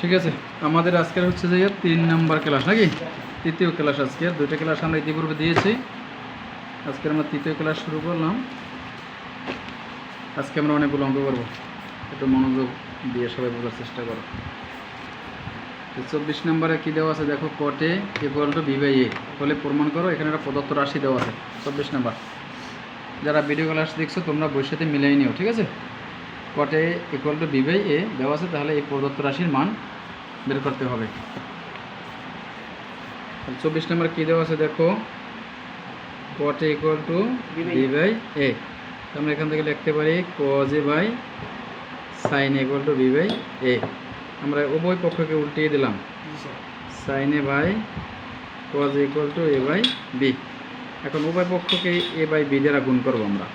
ঠিক আছে, আমাদের আজকের হচ্ছে যে 3 নাম্বার ক্লাস নাকি তৃতীয় ক্লাস। আজকের দুইটা ক্লাস আমরা ইতিপূর্বে দিয়েছি, আজকে আমরা তৃতীয় ক্লাস শুরু করলাম। আজকে আমরা অনেকগুলো অঙ্ক করবো, একটু মনোযোগ দিয়ে সবাই বোঝার চেষ্টা করো। 24 নম্বরে কী দেওয়া আছে দেখো, কটে ইকুয়াল টু বি বাই এ হলে প্রমাণ করো। এখানে একটা প্রদত্ত রাশি দেওয়া আছে 24 নাম্বার। যারা ভিডিও ক্লাস দেখছো তোমরা বইয়ের সাথে মিলাই নিও, ঠিক আছে। কটে ইকুয়াল টু বি বাই এ দেওয়া আছে, তাহলে এই প্রদত্ত রাশির মান বের করতে হবে। 24 নম্বর কী দেওয়া আছে দেখো, কটে equal to b by a. আমরা এখান থেকে লিখতে পারি cos a by sine equal to b by a. আমরা উভয় পক্ষকে উল্টিয়ে দিলাম, sine A by cos equal to A by b. এখন উভয় পক্ষকে এ বাই বি দ্বারা গুণ করবো আমরা।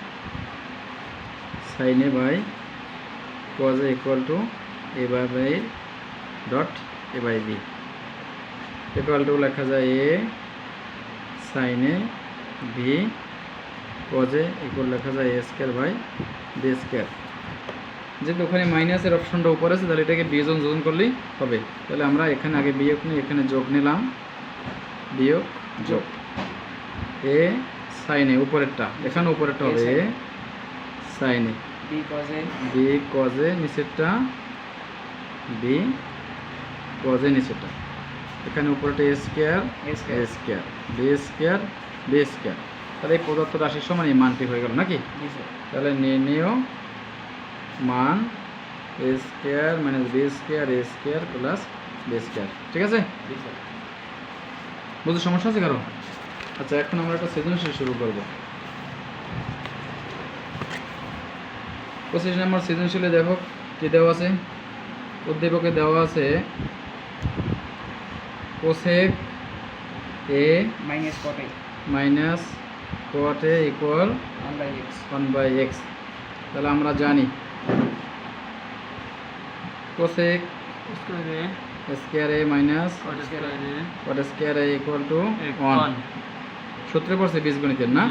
Sine A by cos equal to A by by dot A by B equal to লেখা যায় এ সাইন এ বি কজে ইকুয়াল লেখা যায় A square by B square. যেহেতু ওখানে মাইনাসের অপশনটা উপরে আছে, তাহলে এটাকে বিয়োজন যোজন করলেই হবে। তাহলে আমরা এখানে আগে বিয়োগ নিই, এখানে যোগ নিলাম, বিয়োগ যোগ। এ সাইনে উপরেরটা, এখানে উপরেরটা হবে এ সাইনে বি কজে নিচেরটা বি কজে নিচেরটা। এখানে উপরেটা a square a square b square b square. তাহলে এই প্রদত্ত রাশির সমান এই মানটি হয়ে গেল নাকি। তাহলে নির্ণেয় মান এ square minus B square a square plus B square. ঠিক আছে, বুঝতে সমস্যা আছে কারো? আচ্ছা, এখন আমরা একটা সৃজনশীল শুরু করব। 25 নম্বর সৃজনশীলে দেখো কি দেওয়া আছে, উদ্দীপকে দেওয়া আছে cosec A minus caught a equal 1/x। তাহলে আমরা জানি কোসেক স্কয়ার এ মাইনাস কট স্কয়ার এ ইকুয়াল টু 1। সূত্রে পড়ছে বীজগণিতের না,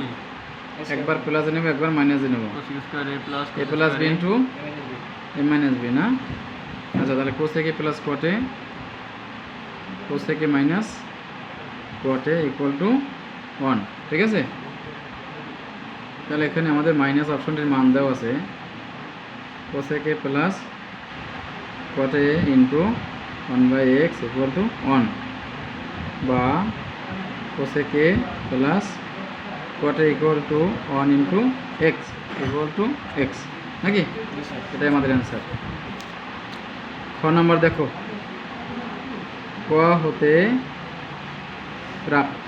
একবার প্লাসে নেব একবার মাইনাসে নেব। এ প্লাস বি ইন্টু এ মাইনাস বি না। আচ্ছা, তাহলে cosec a plus cot A cosec A minus caught a equal two 1। ঠিক আছে, তাহলে এখানে আমাদের মাইনাস অপশনটির মান দেওয়া আছে cosec a plus cot A into 1/x equal to 1, বা cosec a plus cot a equal two 1 into x equal to x নাকি। এটাই আমাদের অ্যান্সার। খ নম্বর দেখো, ক হতে প্রাপ্ত।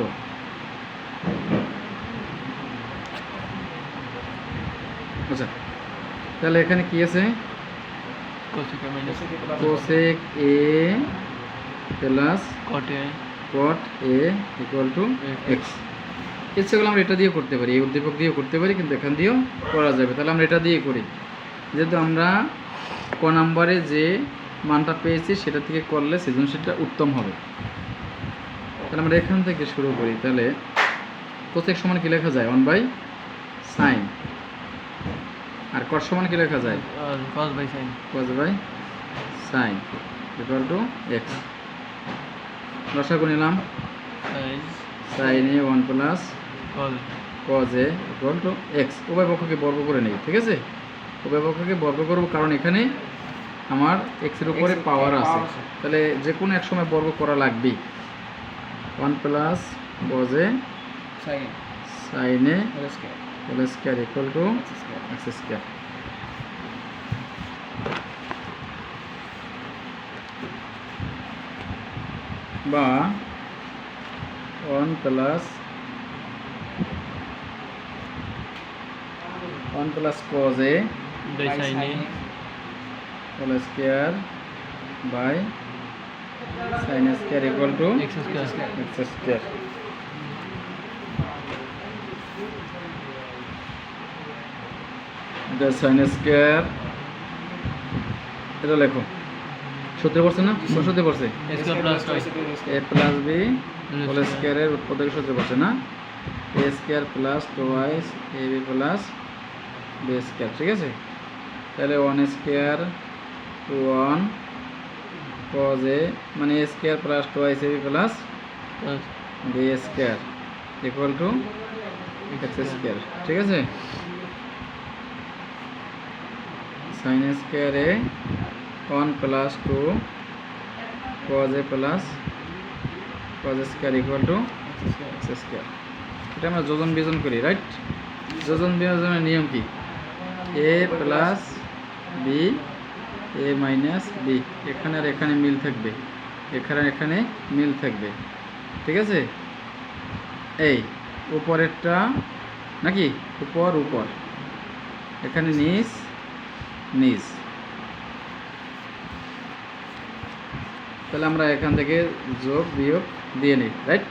আচ্ছা, তাহলে এখানে কি আছে, cosec a plus cot a equal to x. ইচ্ছেগুলো আমরা এটা দিয়েও করতে পারি, এই উদ্দীপক দিয়েও করতে পারি, কিন্তু এখান দিয়েও করা যাবে। তাহলে আমরা এটা দিয়ে করি, যেহেতু আমরা ক নাম্বারে যে মানটা পেয়েছি সেটা থেকে করলে সৃজনশীলটা উত্তম হবে। তাহলে আমরা এখান থেকে শুরু করি। তাহলে কোসেক সমান কি লেখা যায় 1/sin, আর কট সমান কি লেখা যায় cos by sin equal to x। রসাগু নিলাম, sin A 1 plus cos A equal to x। উভয় পক্ষকে বর্গ করে নেই, ঠিক আছে। উভয় পক্ষকে বর্গ করব, কারণ এখানে আমার x এর উপরে পাওয়ার আছে, তাহলে যে কোনো এক সময় বর্গ করা লাগবেই। 1 plus cos A sin A whole square equal to x square. বা 1 plus cos A whole square by sin square equal to x square. এটা sin স্কয়ার, এটা লেখো সূত্রে পড়ছে না, সূত্রে পড়ছে a প্লাস বি হোল স্কয়ারের উৎপাদক সূত্রে পড়ছে না, a square plus twice A B plus B square. ঠিক আছে, তাহলে 1 স্কয়ার টু 1 cos a মানে a square plus 2ab plus b square equal to x square. ঠিক আছে, sin a square a 1 plus 2 cos a plus cos a square equal to x square. এটা আমরা যোজন বিয়োজন করি, রাইট? যোজন বিয়োজনের নিয়ম কি? a plus b a minus b, এখানে আর এখানে মিল থাকবে, এখানে এখানে মিল থাকবে। ঠিক আছে, এই উপরেরটা নাকি উপর উপর, এখানে নিচ নিচ। তাহলে আমরা এখান থেকে যোগ বিয়োগ দিয়ে নিই, রাইট?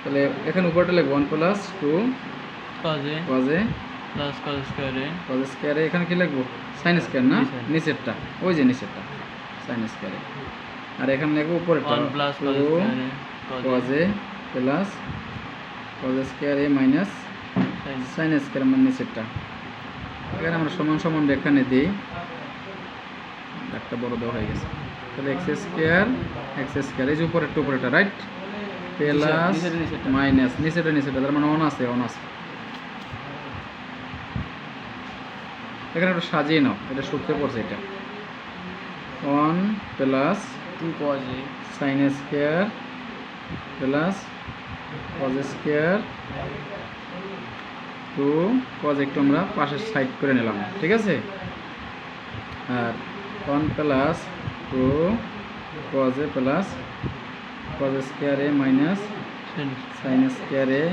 তাহলে এখানে উপরটা লিখব 1 plus 2 cos a cos a plus cos square a cos square এখানে কি লিখব? sin স্কয়ার না, জি, sin। নিচেরটা ওই যে নিচেরটা sin স্কয়ার। আর এখানে লিখব উপরেরটা 1 plus cos 2 square a cos a plus cos square a minus sin sin square মানে নিচেরটা। এখানে আমরা সমান সমান এখানে দিই, একটা বড় দেওয়া হয়ে গেছে। তাহলে x স্কয়ার এই যে উপরেরটা উপরেরটা, রাইট? প্লাস নিচেরটা নিচেরটা। মাইনাস নিচেরটা নিচেরটা, তার মানে 1 আছে 1 আছে। এখানে একটু সাজিয়ে নাও, এটা সূত্রে পড়ছে এটা 1 plus 2 cos a sin square plus cos square 2 cos একটু আমরা পাশের সাইড করে নিলাম, ঠিক আছে? আর 1 plus 2 cos a plus cos square a minus sin sin square a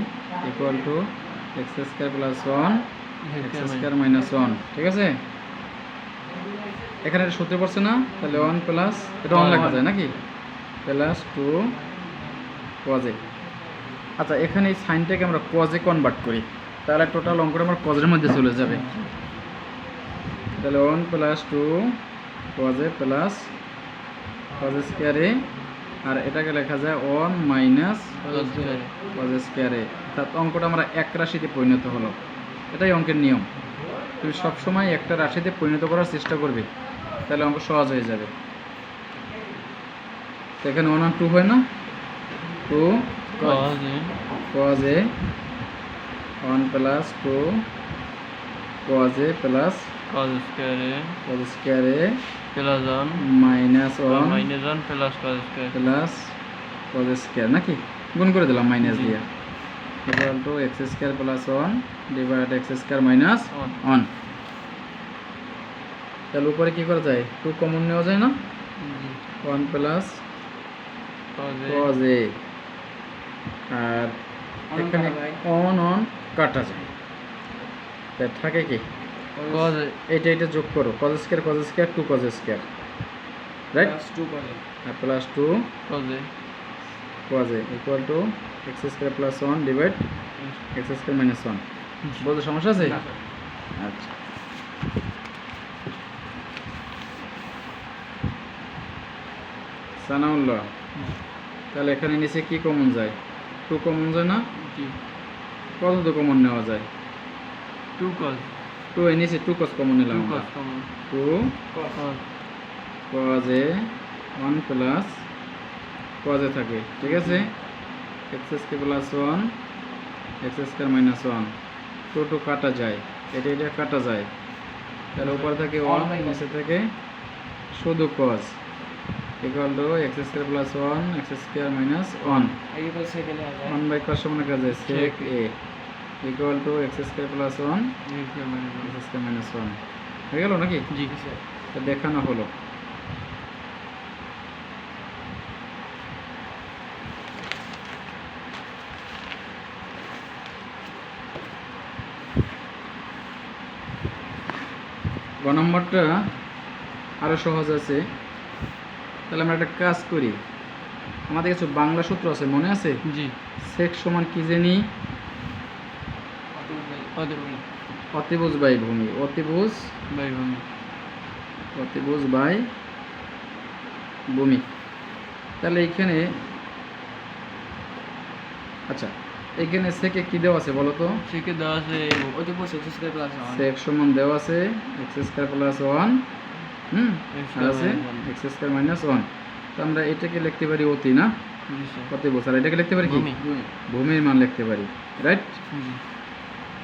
equal to x square plus 1 x square minus 1। ঠিক আছে, এখানে এটা সূত্রে পড়ছে না? তাহলে 1 প্লাস এটা 1 লেখা যায় নাকি, প্লাস 2 cos a। আচ্ছা, এখানে এই সাইনটাকে আমরা cos a কনভার্ট করি, তাহলে টোটাল অঙ্কটা আমার cos এর মধ্যে চলে যাবে। তাহলে 1 plus 2 cos a plus cos square a, আর এটাকে লেখা যায় 1 minus cos square a cos square a। অর্থাৎ অঙ্কটা আমরা এক রাশিতে পরিণত হলো, এটাই অঙ্কের নিয়ম। তুমি সবসময় একটা রাশিতে পরিণত করার চেষ্টা করবে, তাহলে অঙ্ক সহজ হয়ে যাবে। তো এখানে 1 আর 2 হয় না, 2 cos a cos a 1 plus 2 cos a plus cos square a cos square a plus 1 minus 1 minus 1 plus cos square plus cos square নাকি, গুণ করে দিলাম মাইনাস দিয়ে, equal to x square plus 1 divide x square minus 1। তাহলে উপরে কি করা যায়? 2 কমন নেওয়া যায় না, 1 প্লাস cos a, আর এখানে অন কাটা যায়, তাই থাকে কি cos a এটা এটা যোগ করো, cos square 2 cos square, right? plus 2 cos a আর plus 2 cos a cos a equal to x square plus 1 divide x square minus 1। বলতে সমস্যা আছে? না, স্যার। আচ্ছা, সানাউল্লাহ, তাহলে এখানে নিচে কি কমন যায়? 2 কমন যায় না, জি কত তো কমন নেওয়া যায়? 2 cos 2 এর নিচে 2 cos কমন নিলাম 2 আমরা, cos common 2 cos cos a 1 plus cos a থাকে, ঠিক আছে? x square plus 1 x square minus 1, 2 কাটা যায়, এটা এটা কাটা যায়, তাহলে উপরে থাকে 1 নিচে থাকে শুধু cos equal to x square plus 1 x square minus 1। এই বল সেকেন্ডে আছে 1 বাই cos সমান কাজ আছে sec a equal to x square plus 1 x square minus 1 হয়ে গেল নাকি? জি স্যার তো দেখানো হলো। গ নম্বরটা আরও সহজ আছে, তাহলে আমরা একটা কাজ করি, আমাদের কিছু বাংলা সূত্র আছে মনে আছে? জি সেক সমান কি জানি? অতিভুজ বাই ভূমি, অতিভুজ বাই ভূমি। তাহলে এইখানে আচ্ছা, এইখানে সেকে কি দেওয়া আছে বলো তো? সেকে দেওয়া আছে অতিভুজ x স্কয়ার প্লাস 1 সেক সমান দেওয়া আছে x স্কয়ার প্লাস 1 আর আছে এক্স স্কয়ার মাইনাস 1। তো আমরা এটাকে লিখতে পারি অতি না, জি স্যার। অতিভুজ। আর এটাকে লিখতে পারি কি, ভূমি। ভূমির মান লিখতে পারি, রাইট? জি।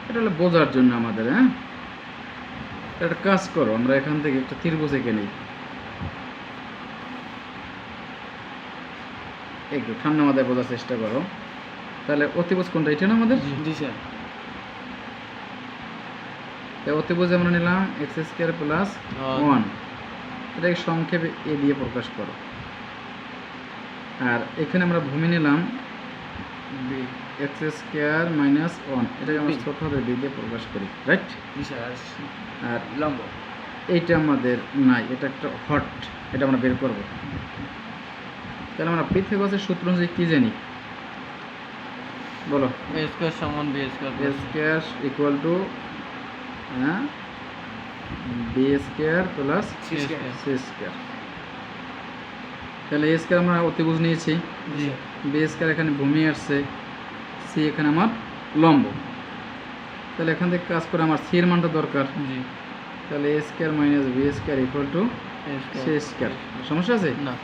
এটা হলো বোঝার জন্য আমাদের। হ্যাঁ, একটা কাজ করো, আমরা এখান থেকে একটা ত্রিভুজ এঁকে নিই। একটু ঠান্ডা মাথায় বোঝার চেষ্টা করো। তাহলে অতিভুজ কোনটা, এটা না আমাদের? জি স্যার। তাই অতিভুজ আমরা নিলাম এক্স স্কয়ার প্লাস 1। এটাকে সংক্ষেপে এ দিয়ে প্রকাশ করো। আর এখানে আমরা ভূমি নিলাম বি। এক্স স্কয়ার মাইনাস 1, এটাকে আমরা ছোট হাতের বি দিয়ে প্রকাশ করি, রাইট? জি স্যার। আর লম্ব। এইটা আমাদের নাই, এটা একটা হট, এটা আমরা বের করব। তাহলে আমরা পিথাগোরাসের সূত্র অনুযায়ী কি জানি বলো? এ স্কয়ার সমান B square A square equal to B square plus C square. C square. তাহলে এ স্কয়ার আমরা অতিভুজ নিয়েছি, জি। বি স্কয়ার এখানে ভূমি আসছে, সি এখানে আমার লম্ব। তাহলে এখান থেকে কাজ করে আমার সি এর মানটা দরকার। জি। তাহলে এ square minus b square equal to a c square. সমস্যা আছে? না।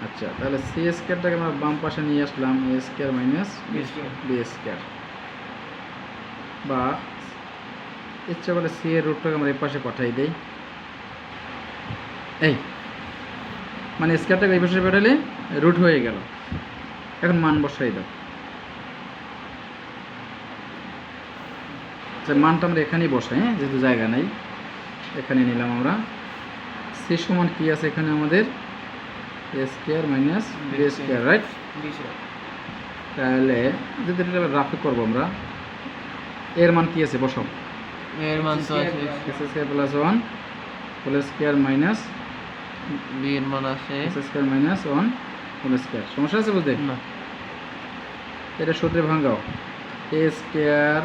আচ্ছা, তাহলে সি স্কয়ারটাকে আমরা বাম পাশে নিয়ে আসলাম, a square minus b square. B square, বা ইচ্ছা করলে সি এর রুটটাকে আমরা এই পাশে পাঠাই দেই। এই মানে স্কয়ারটাকে এই পাশে পাঠালে রুট হয়ে গেল। এখন মান বসাই দাও। আচ্ছা, মানটা আমরা এখানেই বসাই, হ্যাঁ, যেহেতু জায়গা নাই। এখানে নিলাম আমরা। সি সমান কি আছে এখানে আমাদের, a square minus b square, right? জি স্যার। তাহলে যদি এটা রাফে করবো আমরা, এর মান কি আছে বসাও। এর মান তো আছে x square plus 1 whole square minus B এর মান আছে x square minus 1 whole square. সমস্যা আছে বুঝতে? না। এটা সূত্রে ভাঙাও, A square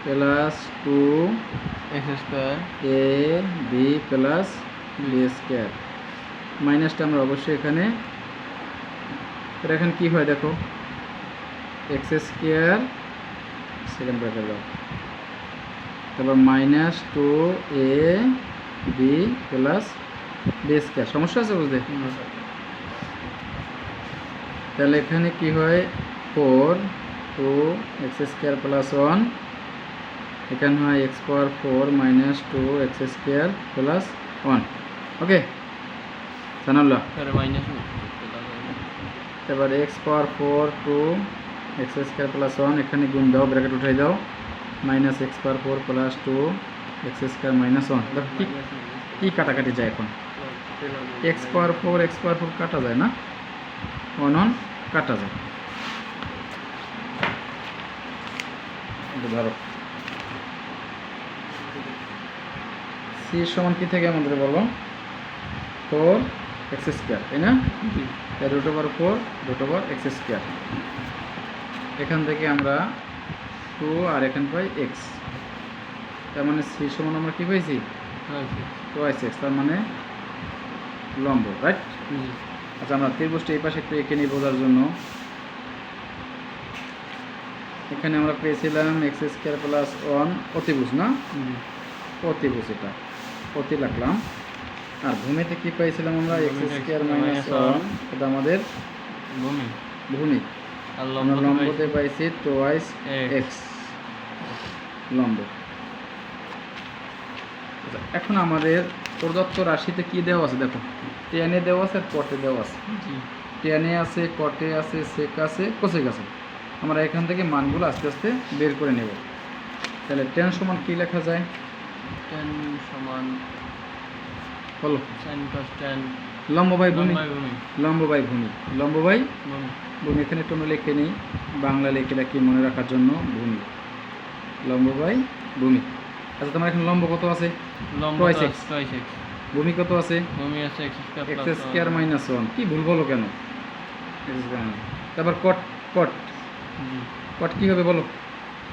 plus 2 x square A B plus B square. মাইনাসটা আমরা অবশ্যই এখানে, এটা এখানে কি হয় দেখো, এক্স স্কয়ার সেকেন্ড ব্র্যাকেট দাও, তারপর মাইনাস 2 এ বি প্লাস বি স্কয়ার। সমস্যা আছে বুঝতে? তাহলে এখানে কি হয়, 4 2 এক্স স্কয়ার প্লাস 1, এখানে হয় এক্স পাওয়ার 4 মাইনাস 2 এক্স স্কয়ার প্লাস 1। ওকে, জানাল্লা। স্যার মাইনাস এবার এক্স পাওয়ার 4 2 এক্স স্কয়ার প্লাস 1, এখানে গুণ দাও, ব্র্যাকেট উঠাই দাও, মাইনাস এক্স পাওয়ার 4 প্লাস 2 এক্স স্কয়ার মাইনাস 1। দেখো কি কাটাকাটি যায় এখন, এক্স পাওয়ার 4 এক্স পাওয়ার 4 কাটা যায় না, 1 1 কাটা যায়। এটা ধরো সি সমান কি থেকে আমাদের বলো, 4 এক্স স্কয়ার, তাই না? Root over 4 root over x square. এখান থেকে আমরা 2 আর এখানে পাই এক্স, তার মানে সি সমান আমরা কি পাইছি, টোয়াইস এক্স, তার মানে লম্ব, রাইট? আচ্ছা, আমরা ত্রিভুজটা এই পাশে একটু এঁকে নিই বোঝার জন্য। এখানে আমরা পেয়েছিলাম এক্স স্কয়ার প্লাস 1 অতিভুজ না, অতিভুজ, এটা অতি রাখলাম। আর ভূমিতে কি পাইছিলাম আমরা, এক্স স্কয়ার মাইনাস 1, এটা আমাদের ভূমি। ভূমি। আর আমরা লম্বতে পাইছি টোয়াইস এক্স, লম্ব। আচ্ছা, এখন আমাদের প্রদত্ত রাশিতে কি দেওয়া আছে দেখো, টেনে দেওয়া আছে আর কটে দেওয়া আছে। টেনে আছে, কটে আছে, সেক আছে, কোসেক আছে। আমরা এখান থেকে মানগুলো আস্তে আস্তে বের করে নেব। তাহলে টেন সমান কি লেখা যায়, tan সমান বলো? sin cos tan লম্ব বাই ভূমি, ভূমি। লম্ব বাই ভূমি, লম্ব বাই ভূমি। ভূমি। এখানে টোনো লিখে নিই, বাংলা লিখে রাখি মনে রাখার জন্য, ভূমি, লম্ব বাই ভূমি। আচ্ছা, তোমার এখানে লম্ব কত আছে, লম্ব twice তো x। twice x। ভূমি কত আছে, ভূমি আছে x square x plus square minus 1। কি ভুল বলো কেন, তারপর কট, কট কট কি হবে বলো,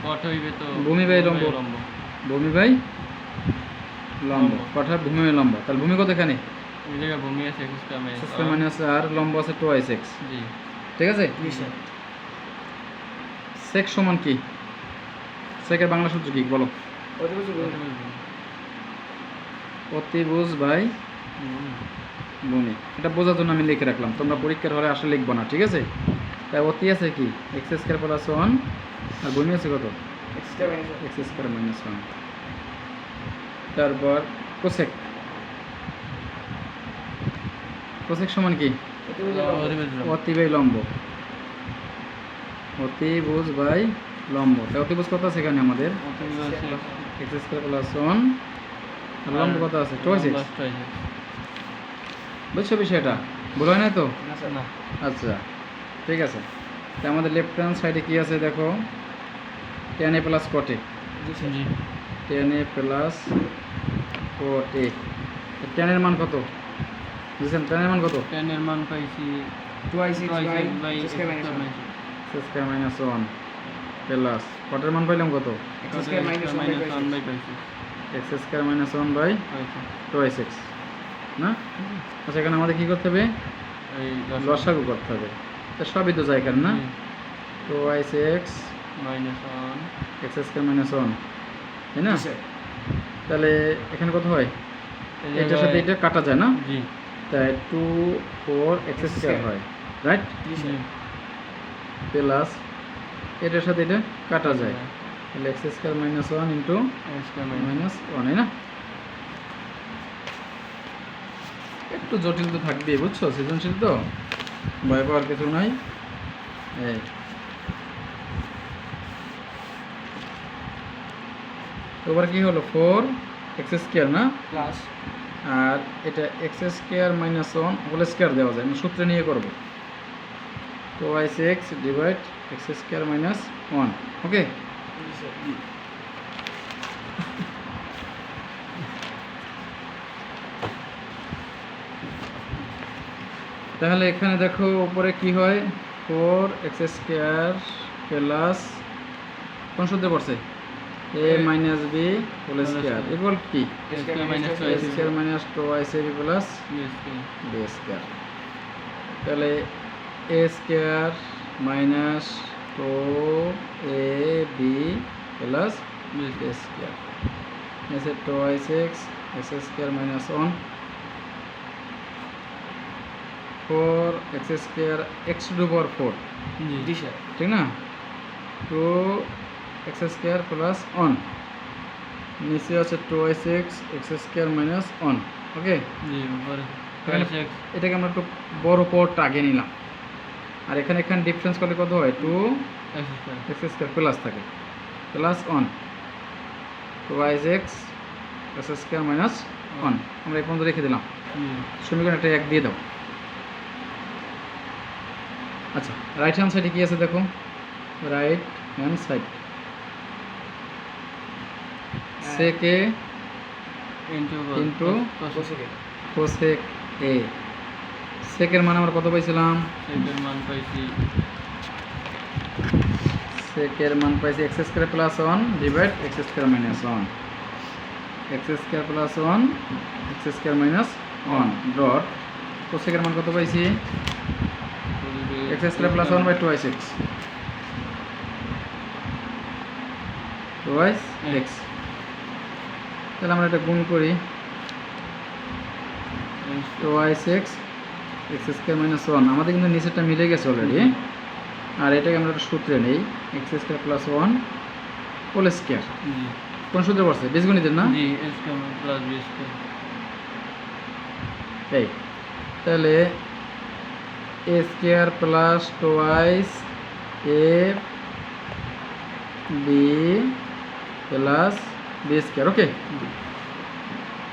কট হইবে তো ভূমি বাই লম্ব, ভূমি বাই লম্ব, কট হয় ভূমি বাই লম্ব। তাহলে ভূমি কত এখানে, এই জায়গায় ভূমি আছে x স্কয়ার মাইনাস আর লম্ব আছে টোয়াইস এক্স, জি। ঠিক আছে? সেক সমান কি, সেকের বাংলা সূত্র কি বলো? অতিভুজ বাই ভূমি। এটা বোঝার জন্য আমি লিখে রাখলাম, তোমরা পরীক্ষার হলে আসলে লিখবো না, ঠিক আছে? তাই অতি আছে কি এক্স স্কোয়ার প্লাস 1 আর ভূমি আছে কত এক্স স্কোয়ার মাইনাস 1। তারপর কোসেক, কোসেক সমান কি অতি বাই লম্ব, অতিভুজ বাই লম্ব। তাই অতিভুজ কত আছে এখানে আমাদের এক্স স্কোয়ার প্লাস 1 আর লম্ব কত আছে 2x। বুঝছো বিষয়টা? ভুল হয় নাই তো? না। আচ্ছা ঠিক আছে। তাই আমাদের লেফট হ্যান্ড সাইডে কি আছে দেখো, tan a plus cot a, G tan a plus cot a। tan এর মান কত বুঝছেন? tan এর মান কত 10 এর মান পাইছি 2x by x square minus 1 x square minus 1 plus cot এর মান পাইলাম কত x স্কয়ার মাইনাস 1 বাই পাইছি x square minus 1 by 2x না। আচ্ছা এখানে আমাদের কি করতে হবে, এই লসাগু করতে হবে। তো সবই তো জায়গার না, 2x minus 1 x square minus 1 তাই না? তাহলে এখানে কত হয়, এটার সাথে এটা কাটা যায় না, জি তাই 2 4 x স্কয়ার হয়, রাইট? জি প্লাস এটার সাথে এটা কাটা যায়, তাহলে x square minus 1 into x square minus 1, তাই না? একটু জটিল তো থাকবে, বুঝছো? সৃজনশীল তো, ভয় পাওয়ার কিছু নাই। এই এবার কি হলো 4 x স্কয়ার না, প্লাস আর এটা x square minus 1 whole square দেওয়া যায়, আমি সূত্রে নিয়ে করব। তো y6 divide x square minus 1, okay? তাহলে এখানে দেখো উপরে কি হয়, 4x স্কয়ার প্লাস কোন সূত্রে পড়ছে a minus b whole square equal কি x square minus a square minus 2ac plus b square. তাহলে a square minus 2ab plus b square এসে 2x x square minus 1 4x square x to the power 4, জি sir ঠিক না? 2x square plus 1 নিচে আছে 2x x square minus 1, ওকে? জি উপরে এখানে 2x এটাকে আমরা একটু বড় পদটা আগে নিলাম, আর এখানে ডিফারেন্স করলে কত হয় x স্কয়ার2x স্কয়ার প্লাস থাকে plus 1 2x x square minus 1 আমরা এই পর্যন্ত রেখে দিলাম। জি সমীকরণ একটা 1 দিয়ে দাও। আচ্ছা রাইট হ্যান্ড সাইডে কি আছে দেখো, right hand side sec a into cosec cosec a। sec এর মান আমরা কত পাইছিলাম, সেকের মান পাইছি sec এর মান পাইছি x square plus 1 divide x square minus 1, x square plus 1 x square minus 1 dot cosec এর মান কত পাইছি x square plus 1 by 2x 2x। তাহলে আমরা এটা গুণ করি 2x x স্কয়ার মাইনাস 1, আমাদের কিন্তু নিচেরটা মিলে গেছে অলরেডি, আর এটাকে আমরা একটা সূত্রে নেই x square plus 1 whole square. জি কোন সূত্রে পড়ছে, বীজগণিতের না? জি x square plus b square এই তাহলে a square plus 2x a b plus b square, okay?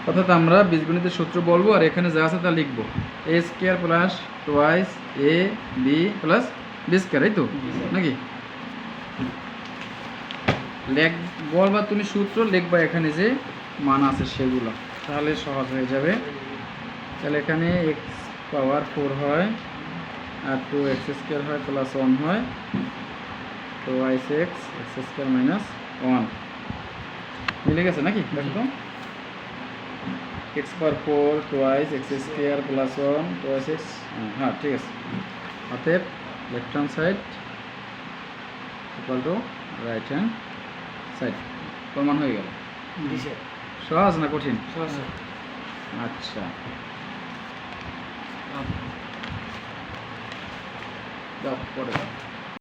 অর্থাৎ আমরা বীজগণিতের সূত্র বলবো আর এখানে যা আছে তা লিখবো, a square plus 2x a b plus b square, এই তো নাকি? বলবা তুমি সূত্র লিখবা এখানে যে মান আছে সেগুলো, তাহলে সহজ হয়ে যাবে। তাহলে এখানে x পাওয়ার 4 হয় আর 2x স্কয়ার হয় প্লাস 1 হয়, তো y6 x স্কয়ার মাইনাস 1 মিলে গেছে নাকি? দেখো তো x পাওয়ার 4 2x x square plus 1 2x, হ্যাঁ ঠিক আছে। অতএব left hand side equal to right hand side, প্রমাণ হয়ে গেল। জি স্যার সহজ না কঠিন? সহজ আচ্ছা আপ দাও পরে দাও